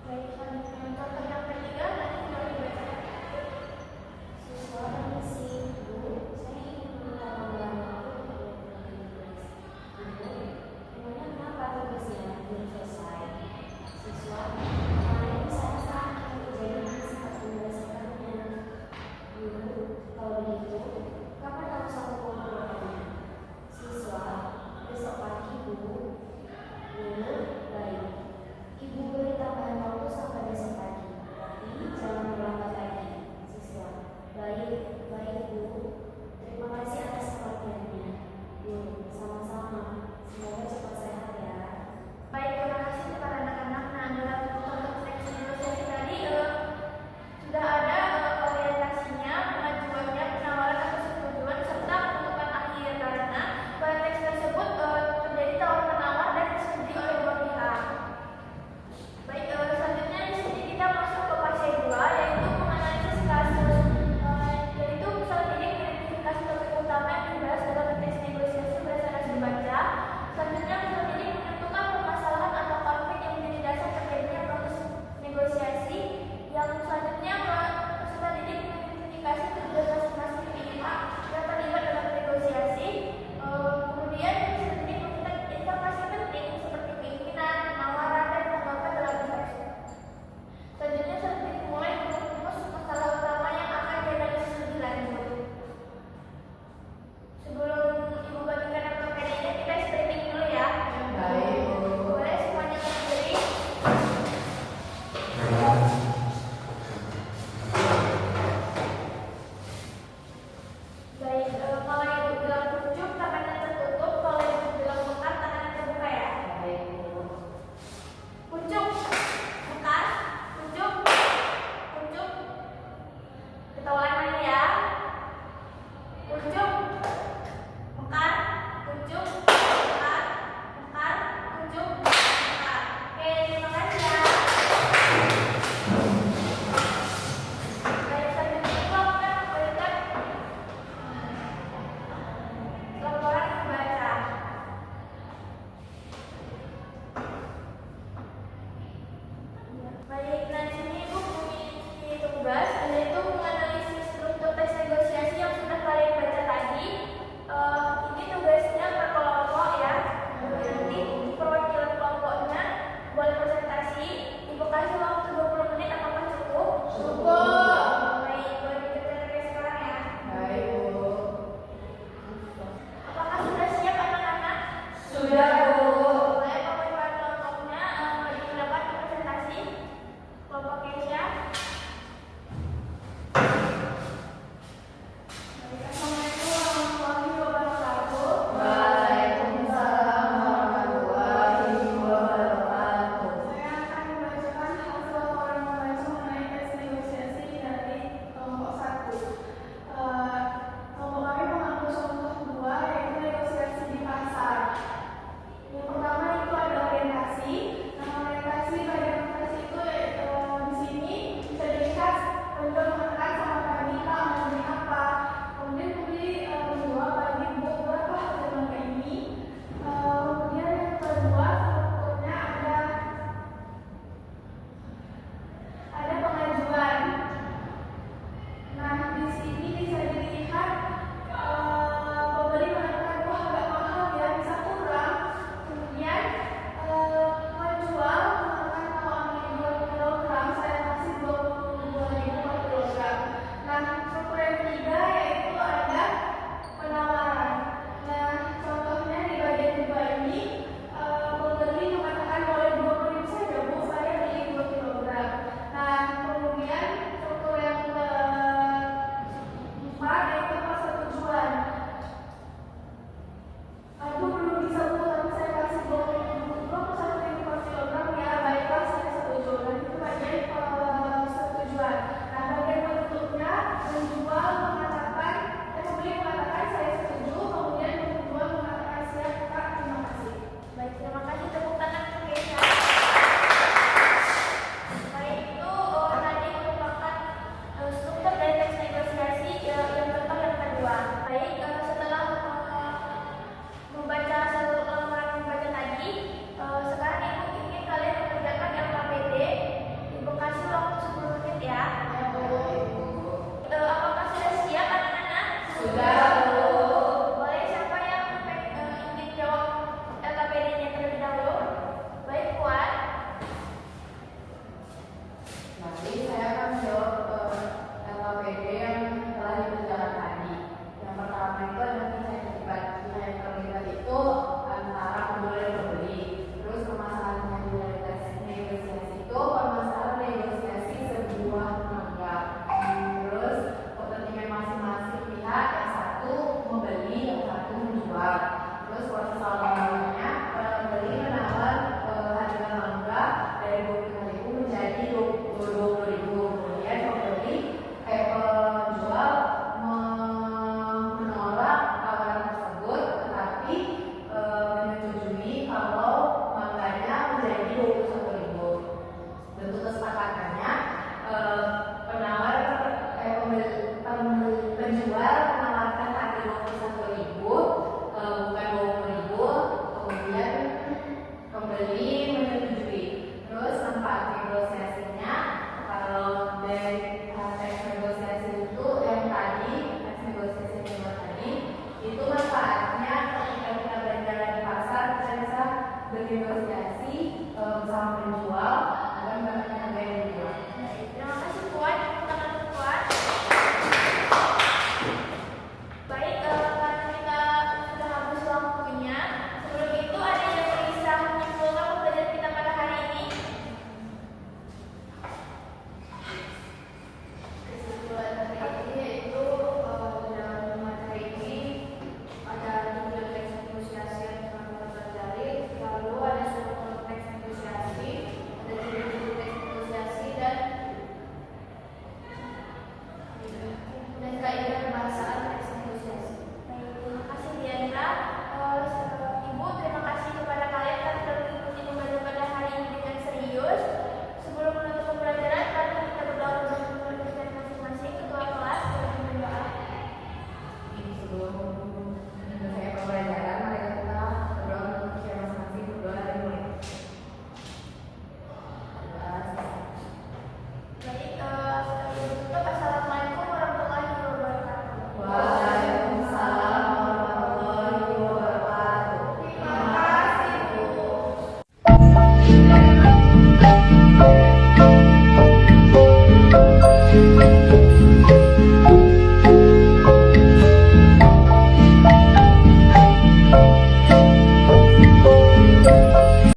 Baik, contoh yang ketiga nanti boleh dibacakan. Siswa permisi, Bu, saya ingin meminta tambahan waktu untuk tugas. Ibu, memangnya kenapa tugasnya belum selesai? Siswa, kemarin saya sangat mengerjain sempat menyelesaikannya. Guru, kalau begitu, kapan kamu sanggup mengerjakannya? Siswa, besok pagi, Bu. Guru, baik. Ibu beri tambahan waktu sampai besok pagi, tapi jangan terlambat lagi. Siswa, baik, baik Bu. Terima kasih atas perhatiannya. Guru, sama-sama. Semoga cepat sehat ya. Baik, terima kasih kepada anak-anak. Nah, dalam contoh teks negosiasi tadi sudah ada orientasinya, pengajuannya, penawaran atau persetujuan, serta penutupan akhir karena pada teks tersebut terjadi tawar-menawar dan disetujui oleh dua pihak. Baik, selanjutnya di sini kita masuk ke fase 2 yaitu menganalisis kasus, yaitu peserta didik mengidentifikasi topik utama yang dibahas dalam teks negosiasi berdasarkan hasil baca. Selanjutnya peserta didik menentukan permasalahan atau konflik yang menjadi dasar terjadinya proses negosiasi. Yang selanjutnya peserta didik mengidentifikasi tujuan masing-masing pihak yang terlibat dalam negosiasi. Kemudian peserta didik meminta informasi penting seperti keinginan, penawaran, dan tanggapan dalam teks. Selanjutnya peserta didik mulai merumus masalah utama yang akan dianalisis lebih lanjut. Sebelum Ibu bagikan NPPD-nya, kita screening dulu ya. Baik, Bu. Boleh semuanya berdiri. Baik, kalau Ibu bilang kuncup, tangannya tertutup. Kalau Ibu bilang mekar, tangannya terbuka ya. Baik, Bu. Kuncup, mekar, kuncup, kuncup. Kita ulang lagi ya. Kuncup, mekar, kuncup, mekar, mekar, kuncup, mekar. Oke, terima kasih ya. Baik, selanjutnya Ibu akan memberikan laporan membaca. Baik, nah di sini Ibu memiliki tugas yaitu menganalisis struktur teks negosiasi yang sudah kalian baca tadi. Ini tugasnya per kelompok ya. Nanti perwakilan kelompoknya boleh presentasi. Ibu kasih waktu 20 menit apakah cukup? Cukup. Baik, boleh dikerjakan sekarang ya. Baik, Bu. Apakah sudah siap anak-anak? Sudah, Bu. Boleh perwakilan kelompoknya dilakukan presentasi. Mari